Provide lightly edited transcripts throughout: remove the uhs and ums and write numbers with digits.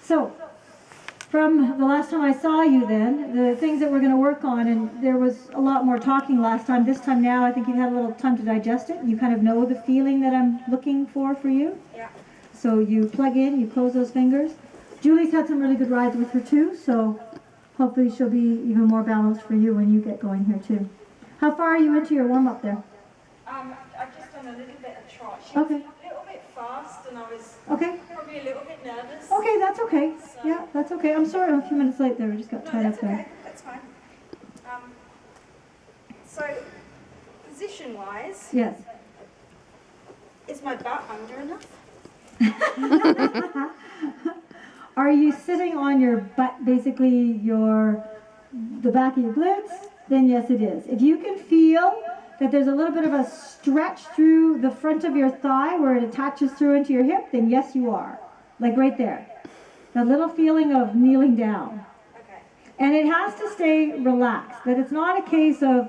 So, from the last time I saw you then, the things that we're going to work on, and there was a lot more talking last time. This time now, I think you've had a little time to digest it. You kind of know the feeling that I'm looking for you. Yeah. So you plug in, you close those fingers. Julie's had some really good rides with her too, so hopefully she'll be even more balanced for you when you get going here too. How far are you into your warm-up there? I've just done a little bit of trot. She Okay. was a little bit fast and I was Okay. probably a little bit nervous. Okay, that's okay. So, Yeah, that's okay. I'm sorry I'm a few minutes late there. We just got tied up there. Okay. That's fine. So, position-wise, Yes. is my butt under enough? Are you sitting on your butt, basically the back of your glutes? Then yes, it is. If you can feel that there's a little bit of a stretch through the front of your thigh where it attaches through into your hip, then yes, you are. Like right there. That little feeling of kneeling down. Okay. And it has to stay relaxed. That it's not a case of,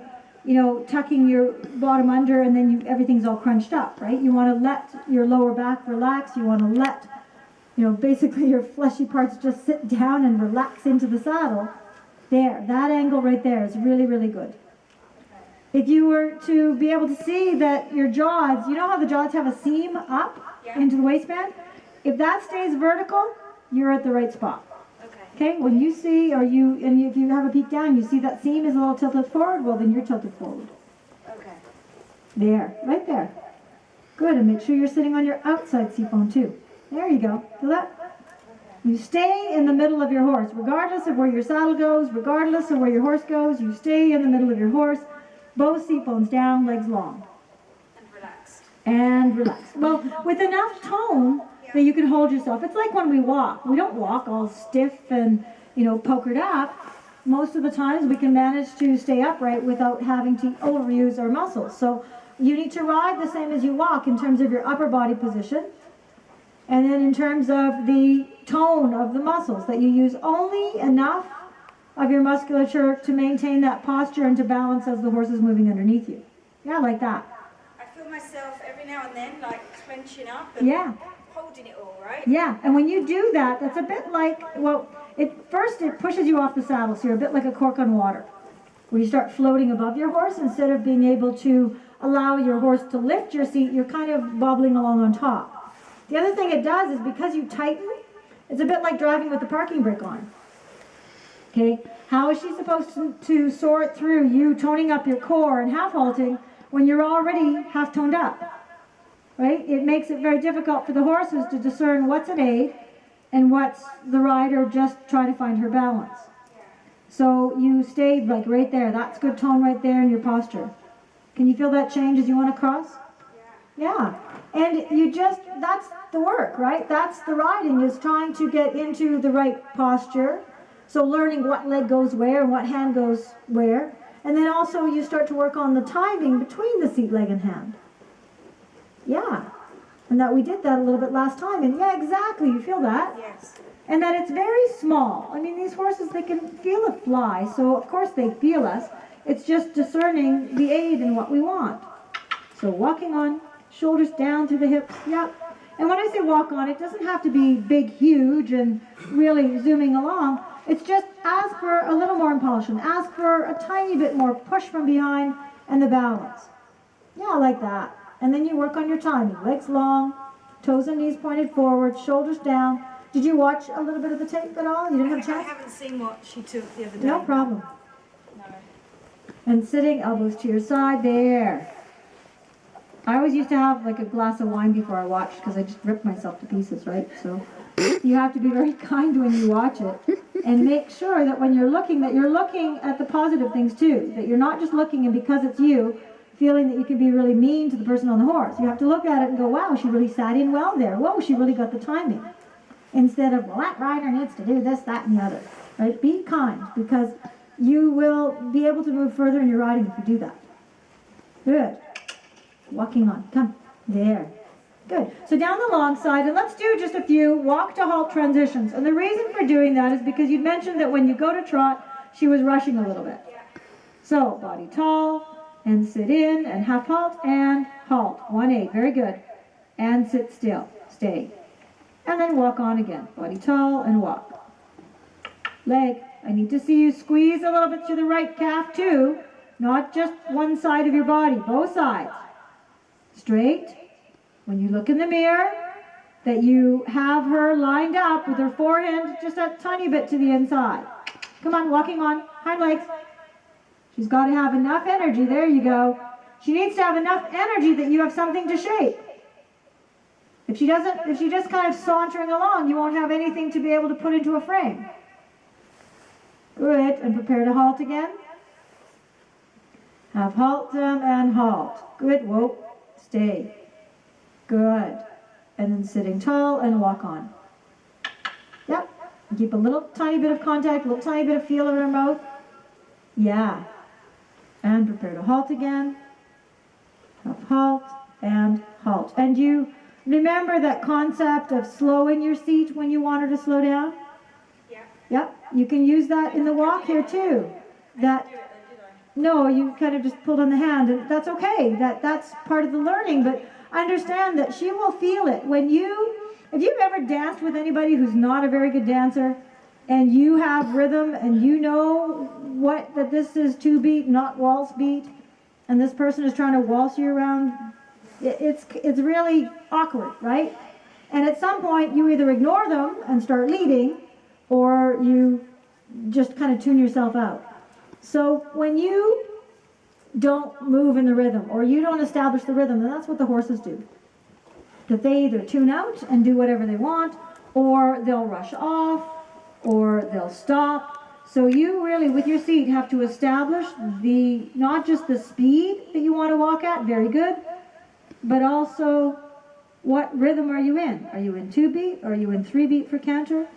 tucking your bottom under and then everything's all crunched up, right? You want to let your lower back relax. You want to let, basically your fleshy parts just sit down and relax into the saddle. There, that angle right there is really, really good. If you were to be able to see that your jaws, you know how the jaws have a seam up into the waistband? If that stays vertical, you're at the right spot. Okay, when you see, if you have a peek down, you see that seam is a little tilted forward, well then you're tilted forward. Okay. There, right there. Good, and make sure you're sitting on your outside seaphone too. There you go, feel that? You stay in the middle of your horse, regardless of where your saddle goes, regardless of where your horse goes, you stay in the middle of your horse, both seaphones down, legs long. And relaxed. And relaxed. Well, with enough tone that you can hold yourself. It's like when we walk. We don't walk all stiff and, pokered up. Most of the times we can manage to stay upright without having to overuse our muscles. So you need to ride the same as you walk in terms of your upper body position. And then in terms of the tone of the muscles, that you use only enough of your musculature to maintain that posture and to balance as the horse is moving underneath you. Yeah, like that. I feel myself every now and then like clenching up and holding it all, right? Yeah, and when you do that, that's a bit like, it pushes you off the saddle, so you're a bit like a cork on water, where you start floating above your horse instead of being able to allow your horse to lift your seat, you're kind of bobbling along on top. The other thing it does is because you tighten, it's a bit like driving with the parking brake on. Okay, how is she supposed to sort through you toning up your core and half halting when you're already half toned up? Right? It makes it very difficult for the horses to discern what's an aid and what's the rider just trying to find her balance. So you stayed like right there. That's good tone right there in your posture. Can you feel that change as you want to cross? Yeah. And that's the work, right? That's the riding, is trying to get into the right posture. So learning what leg goes where and what hand goes where. And then also you start to work on the timing between the seat, leg, and hand. Yeah. And that we did that a little bit last time. And yeah, exactly. You feel that? Yes. And that it's very small. I mean, these horses, they can feel a fly. So, of course, they feel us. It's just discerning the aid and what we want. So walking on, shoulders down through the hips. Yep. And when I say walk on, it doesn't have to be big, huge, and really zooming along. It's just ask for a little more impulsion. Ask for a tiny bit more push from behind and the balance. Yeah, like that. And then you work on your timing. Legs long, toes and knees pointed forward, shoulders down. Did you watch a little bit of the tape at all? You didn't have a chance? I haven't seen what she took the other day. No problem. No. And sitting, elbows to your side, there. I always used to have like a glass of wine before I watched because I just ripped myself to pieces, right? So you have to be very kind when you watch it and make sure that when you're looking, that you're looking at the positive things too. That you're not just looking and because it's you, feeling that you can be really mean to the person on the horse. You have to look at it and go, wow, she really sat in well there. Whoa, she really got the timing. Instead of, well, that rider needs to do this, that, and the other. Right? Be kind, because you will be able to move further in your riding if you do that. Good. Walking on. Come. There. Good. So down the long side, and let's do just a few walk to halt transitions. And the reason for doing that is because you mentioned that when you go to trot, she was rushing a little bit. So, body tall, and sit in, and half halt, and halt. 1-8. Very good. And sit still. Stay. And then walk on again. Body tall and walk. Leg. I need to see you squeeze a little bit to the right calf too. Not just one side of your body, both sides. Straight. When you look in the mirror, that you have her lined up with her forehand just a tiny bit to the inside. Come on, walking on. Hind legs. She's got to have enough energy. There you go. She needs to have enough energy that you have something to shape. If she just kind of sauntering along, you won't have anything to be able to put into a frame. Good. And prepare to halt again. Have halt them and halt. Good. Whoa. Stay. Good. And then sitting tall and walk on. Yep. Keep a little tiny bit of contact, a little tiny bit of feel of her mouth. Yeah. And prepare to halt again. Have halt and halt. And you remember that concept of slowing your seat when you want her to slow down? Yeah. Yep. You can use that in the walk here too. That. No, you kind of just pulled on the hand, and that's okay. That's part of the learning, but understand that she will feel it. If you've ever danced with anybody who's not a very good dancer, and you have rhythm, and you know that this is 2-beat, not waltz beat, and this person is trying to waltz you around, it's really awkward, right? And at some point, you either ignore them and start leading, or you just kind of tune yourself out. So when you don't move in the rhythm, or you don't establish the rhythm, then that's what the horses do. That they either tune out and do whatever they want, or they'll rush off, or they'll stop. So you really, with your seat, have to establish not just the speed that you want to walk at, very good, but also what rhythm are you in? Are you in 2-beat? Are you in 3-beat for canter?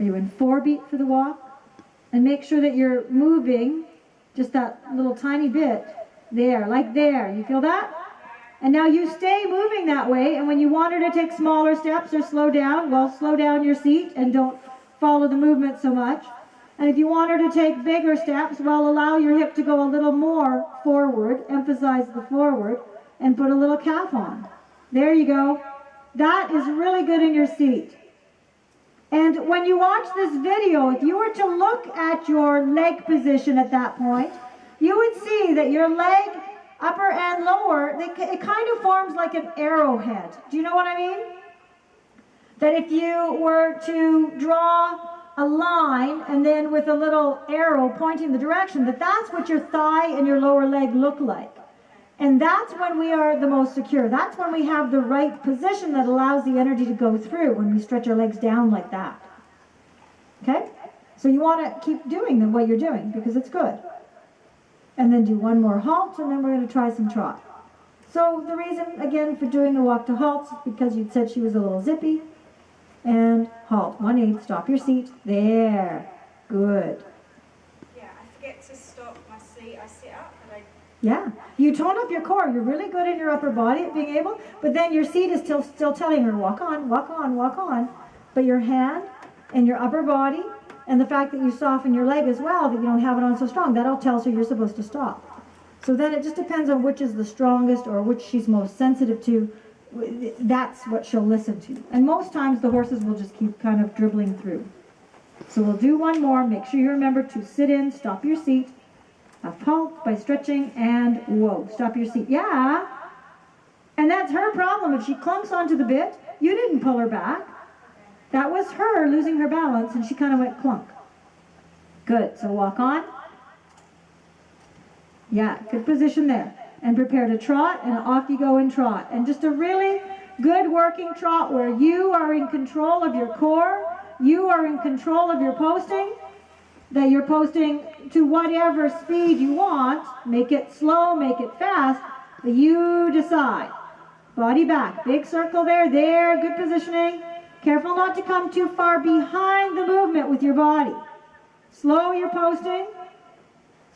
Are you in 4-beat for the walk? And make sure that you're moving just that little tiny bit there, like there. You feel that? And now you stay moving that way, and when you want her to take smaller steps or slow down, well, slow down your seat and don't follow the movement so much. And if you want her to take bigger steps, well, allow your hip to go a little more forward, emphasize the forward, and put a little calf on. There you go. That is really good in your seat. And when you watch this video, if you were to look at your leg position at that point, you would see that your leg, upper and lower, it kind of forms like an arrowhead. Do you know what I mean? That if you were to draw a line and then with a little arrow pointing the direction, that's what your thigh and your lower leg look like. And that's when we are the most secure. That's when we have the right position that allows the energy to go through, when we stretch our legs down like that. Okay? So you want to keep doing what you're doing because it's good. And then do one more halt, and then we're going to try some trot. So the reason, again, for doing the walk to halts is because you'd said she was a little zippy. And halt. 1/8. Stop your seat. There. Good. Yeah, I forget to stop my seat. I sit up and Yeah, you tone up your core. You're really good in your upper body at being able, but then your seat is still telling her, walk on, walk on, walk on. But your hand and your upper body and the fact that you soften your leg as well, that you don't have it on so strong, that all tells her you're supposed to stop. So then it just depends on which is the strongest or which she's most sensitive to. That's what she'll listen to. And most times the horses will just keep kind of dribbling through. So we'll do one more. Make sure you remember to sit in, stop your seat. Have halt by stretching, and whoa, stop your seat. Yeah. And that's her problem. If she clunks onto the bit, you didn't pull her back. That was her losing her balance, and she kind of went clunk. Good. So walk on. Yeah, good position there. And prepare to trot, and off you go and trot. And just a really good working trot where you are in control of your core, you are in control of your posting, that you're posting to whatever speed you want. Make it slow, make it fast, but you decide. Body back, big circle there, good positioning. Careful not to come too far behind the movement with your body. Slow your posting,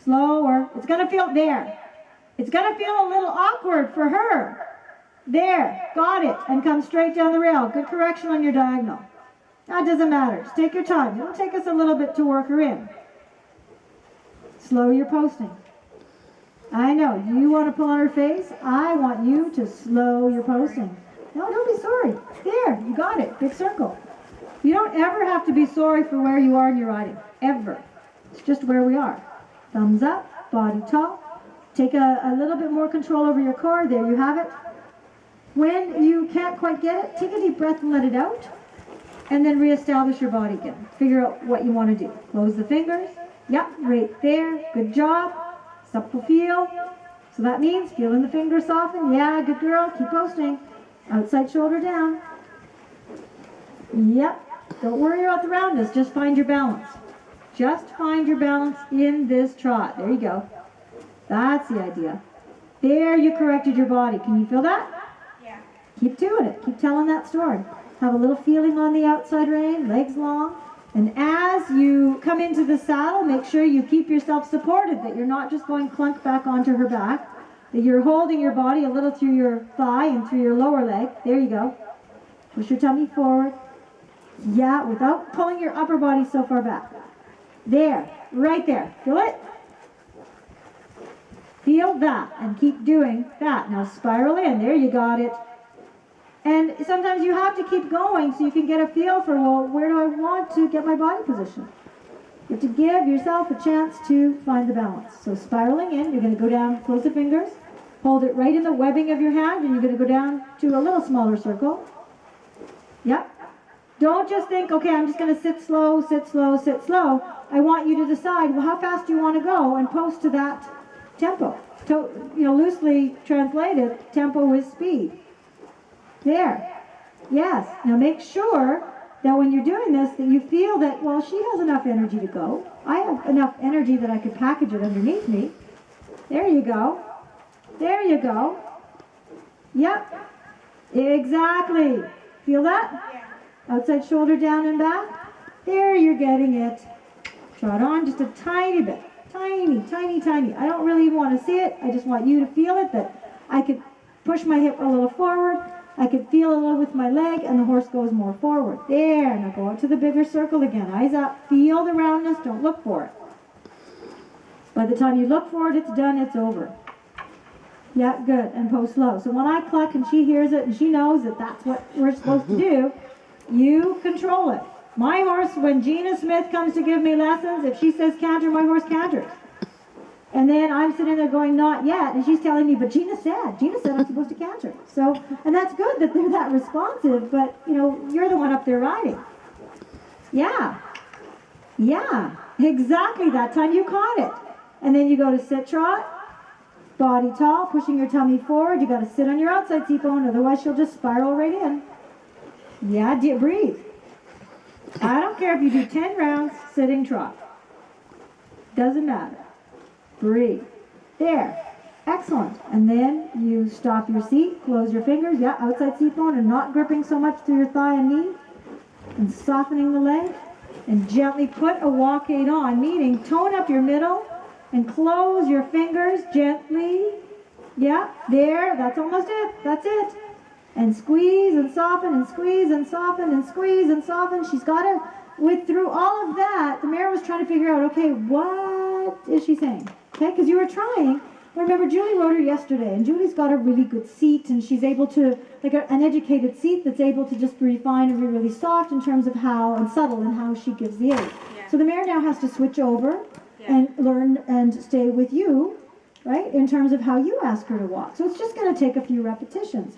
slower. It's going to feel there. It's going to feel a little awkward for her. There, got it, and come straight down the rail. Good correction on your diagonal. That doesn't matter. Just take your time. It'll take us a little bit to work her in. Slow your posting. I know, you want to pull on her face? I want you to slow your posting. No, don't be sorry. There, you got it. Big circle. You don't ever have to be sorry for where you are in your riding. Ever. It's just where we are. Thumbs up, body tall. Take a little bit more control over your core. There you have it. When you can't quite get it, take a deep breath and let it out. And then reestablish your body again. Figure out what you want to do. Close the fingers. Yep, right there. Good job. Supple feel. So that means feeling the fingers soften. Yeah, good girl. Keep posting. Outside shoulder down. Yep. Don't worry about the roundness. Just find your balance. Just find your balance in this trot. There you go. That's the idea. There, you corrected your body. Can you feel that? Yeah. Keep doing it. Keep telling that story. Have a little feeling on the outside rein, legs long. And as you come into the saddle, make sure you keep yourself supported, that you're not just going clunk back onto her back, that you're holding your body a little through your thigh and through your lower leg. There you go. Push your tummy forward. Yeah, without pulling your upper body so far back. There, right there. Feel it? Feel that and keep doing that. Now spiral in. There, you got it. And sometimes you have to keep going so you can get a feel for, well, where do I want to get my body position? You have to give yourself a chance to find the balance. So spiraling in, you're going to go down, close the fingers, hold it right in the webbing of your hand, and you're going to go down to a little smaller circle. Yep. Don't just think, okay, I'm just going to sit slow, sit slow, sit slow. I want you to decide, well, how fast do you want to go, and post to that tempo. Loosely translated, tempo is speed. There. Yes. Now make sure that when you're doing this, that you feel that, well, she has enough energy to go. I have enough energy that I could package it underneath me. There you go. There you go. Yep. Exactly. Feel that? Yeah. Outside shoulder down and back. There, you're getting it. Trot on just a tiny bit. Tiny, tiny, tiny. I don't really want to see it. I just want you to feel it, that I could push my hip a little forward. I could feel a little with my leg, and the horse goes more forward. There. Now go out to the bigger circle again. Eyes up. Feel the roundness. Don't look for it. By the time you look for it, it's done. It's over. Yeah, good. And post low. So when I cluck and she hears it and she knows that that's what we're supposed to do, you control it. My horse, when Gina Smith comes to give me lessons, if she says canter, my horse canters. And then I'm sitting there going, not yet. And she's telling me, but Gina said I'm supposed to canter. So, and that's good that they're that responsive, but, you're the one up there riding. Yeah. Yeah. Exactly. That time you caught it. And then you go to sit trot, body tall, pushing your tummy forward. You got to sit on your outside seat bone, otherwise she'll just spiral right in. Yeah, breathe. I don't care if you do 10 rounds sitting trot. Doesn't matter. Breathe. There. Excellent. And then you stop your seat, close your fingers, yeah, outside seat bone, and not gripping so much through your thigh and knee, and softening the leg, and gently put a walk aid on, meaning tone up your middle, and close your fingers gently. Yeah, there, that's almost it. That's it. And squeeze and soften and squeeze and soften and squeeze and soften. She's got to, through all of that, the mare was trying to figure out, okay, what is she saying? Okay, because you were trying. I remember Julie rode her yesterday, and Julie's got a really good seat, and she's able to, like an educated seat that's able to just be refined and be really soft in terms of how, and subtle in how she gives the aid. Yeah. So the mare now has to switch over and learn and stay with you, right, in terms of how you ask her to walk. So it's just going to take a few repetitions.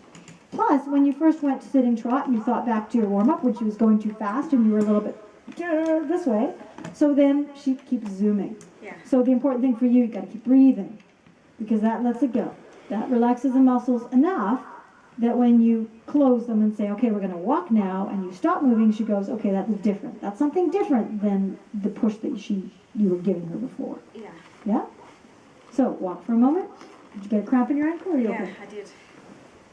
Plus, when you first went to sitting trot, you thought back to your warm-up when she was going too fast and you were a little bit this way. So then she keeps zooming. Yeah. So the important thing for you got to keep breathing, because that lets it go. That relaxes the muscles enough that when you close them and say, okay, we're going to walk now, and you stop moving, she goes, okay, that's different. That's something different than the push that you were giving her before. Yeah. Yeah? So walk for a moment. Did you get a cramp in your ankle, or are you okay? I did.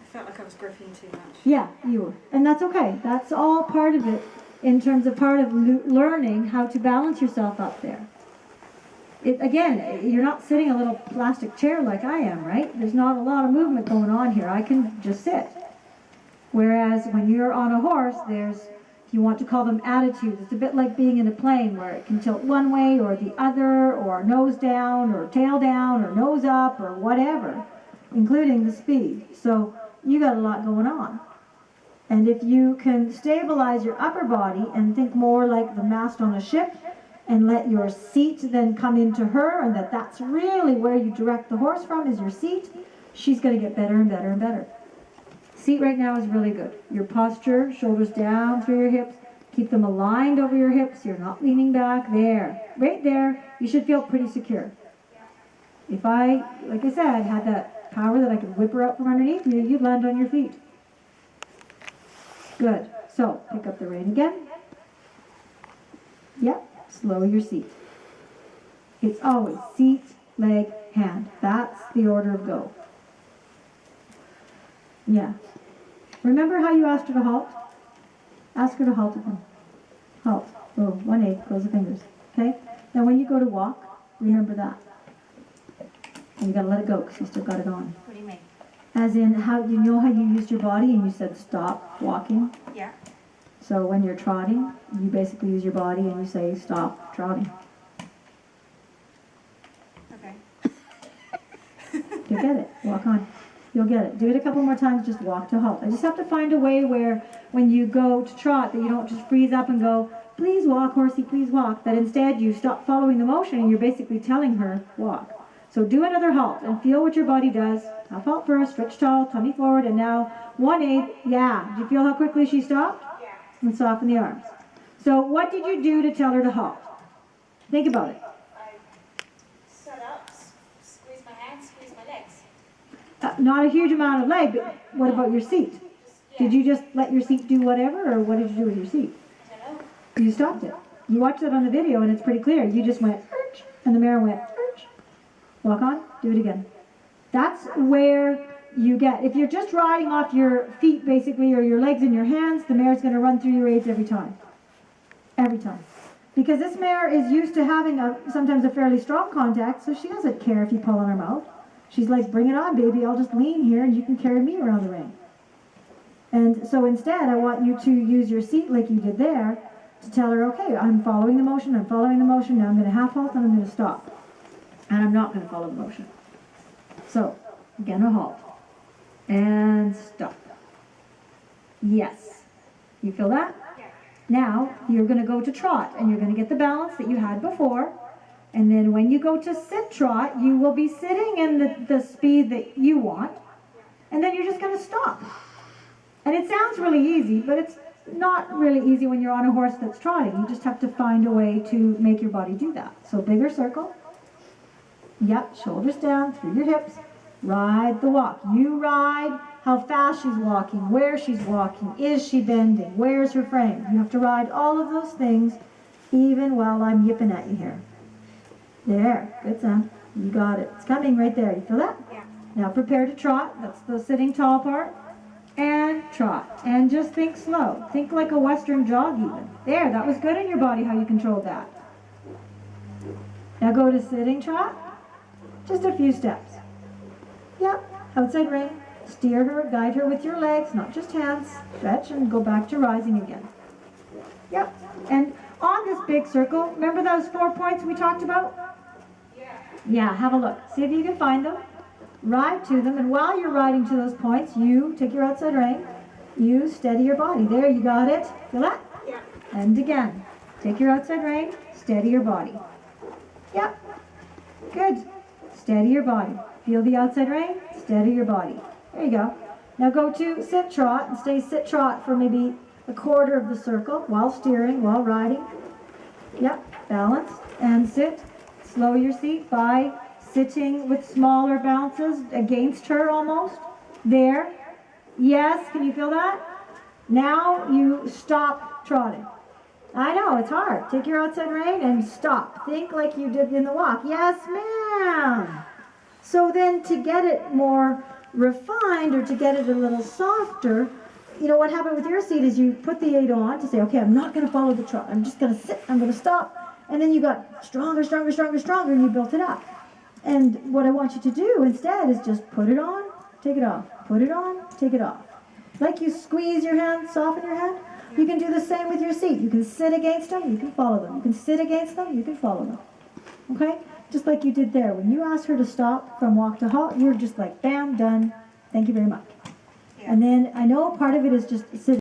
I felt like I was gripping too much. Yeah, you were. And that's okay. That's all part of it in terms of part of learning how to balance yourself up there. Again, you're not sitting a little plastic chair like I am, right? There's not a lot of movement going on here. I can just sit. Whereas when you're on a horse, there's, if you want to call them attitudes, it's a bit like being in a plane where it can tilt one way or the other, or nose down, or tail down, or nose up, or whatever, including the speed. So you got a lot going on. And if you can stabilize your upper body and think more like the mast on a ship, and let your seat then come into her, and that's really where you direct the horse from, is your seat, she's going to get better and better and better. Seat right now is really good. Your posture, shoulders down through your hips, keep them aligned over your hips, you're not leaning back, there. Right there, you should feel pretty secure. If I, like I said, had that power that I could whip her out from underneath you, you'd land on your feet. Good. So, pick up the rein again. Yep. Slow your seat. It's always seat, leg, hand. That's the order of go. Yeah. Remember how you asked her to halt? Ask her to halt again. Halt. Oh, 1-8, close the fingers. Okay? Now when you go to walk, remember that. And you gotta let it go because you still got it on. What do you mean? As in, how you know how you used your body and you said stop walking? Yeah. So when you're trotting, you basically use your body and you say, stop trotting. Okay. You get it. Walk on. You'll get it. Do it a couple more times, just walk to halt. I just have to find a way where when you go to trot that you don't just freeze up and go, please walk, horsey, please walk. That instead you stop following the motion and you're basically telling her, walk. So do another halt and feel what your body does. Half halt first, stretch tall, tummy forward, and now 1-8. Yeah. Do you feel how quickly she stopped? And soften the arms. So what did you do to tell her to halt? Think about it. I sat up, squeeze my hands, squeeze my legs. Not a huge amount of leg, but what about your seat? Did you just let your seat do whatever, or what did you do with your seat? I don't know. You stopped it. You watched it on the video and it's pretty clear. You just went, "Arch," and the mare went, "Arch." Walk on, do it again. That's where you get, if you're just riding off your feet basically, or your legs and your hands, the mare's going to run through your aids every time. Every time. Because this mare is used to having sometimes a fairly strong contact, so she doesn't care if you pull on her mouth. She's like, bring it on, baby, I'll just lean here and you can carry me around the ring. And so instead, I want you to use your seat like you did there to tell her, okay, I'm following the motion, now I'm going to half halt and I'm going to stop. And I'm not going to follow the motion. So, again, a halt. And stop. Yes. You feel that? Yeah. Now, you're going to go to trot, and you're going to get the balance that you had before. And then when you go to sit trot, you will be sitting in the speed that you want. And then you're just going to stop. And it sounds really easy, but it's not really easy when you're on a horse that's trotting. You just have to find a way to make your body do that. So bigger circle. Yep, shoulders down through your hips. Ride the walk. You ride how fast she's walking, where she's walking, is she bending, where's her frame. You have to ride all of those things even while I'm yipping at you here. There, good sound. You got it. It's coming right there. You feel that? Yeah. Now prepare to trot. That's the sitting tall part. And trot. And just think slow. Think like a western jog even. There, that was good in your body how you controlled that. Now go to sitting trot. Just a few steps. Yep, outside rein. Steer her, guide her with your legs, not just hands. Stretch and go back to rising again. Yep, and on this big circle, remember those 4 points we talked about? Yeah, have a look. See if you can find them. Ride to them, and while you're riding to those points, you take your outside rein. You steady your body. There, you got it. Feel that? Yeah. And again. Take your outside rein, steady your body. Yep. Good. Steady your body. Feel the outside rein, steady your body. There you go. Now go to sit trot and stay sit trot for maybe a quarter of the circle while steering, while riding. Yep, balance and sit. Slow your seat by sitting with smaller bounces against her almost. There. Yes, can you feel that? Now you stop trotting. I know, it's hard. Take your outside rein and stop. Think like you did in the walk. Yes, ma'am. So then to get it more refined or to get it a little softer, you know what happened with your seat is you put the 8 on to say, okay, I'm not going to follow the trot. I'm just going to sit. I'm going to stop. And then you got stronger, stronger, stronger, stronger, and you built it up. And what I want you to do instead is just put it on, take it off. Put it on, take it off. Like you squeeze your hand, soften your hand. You can do the same with your seat. You can sit against them, you can follow them. You can sit against them, you can follow them. Okay? Just like you did there. When you asked her to stop from walk to halt, you're just like, bam, done. Thank you very much. Yeah. And then I know part of it is just sitting.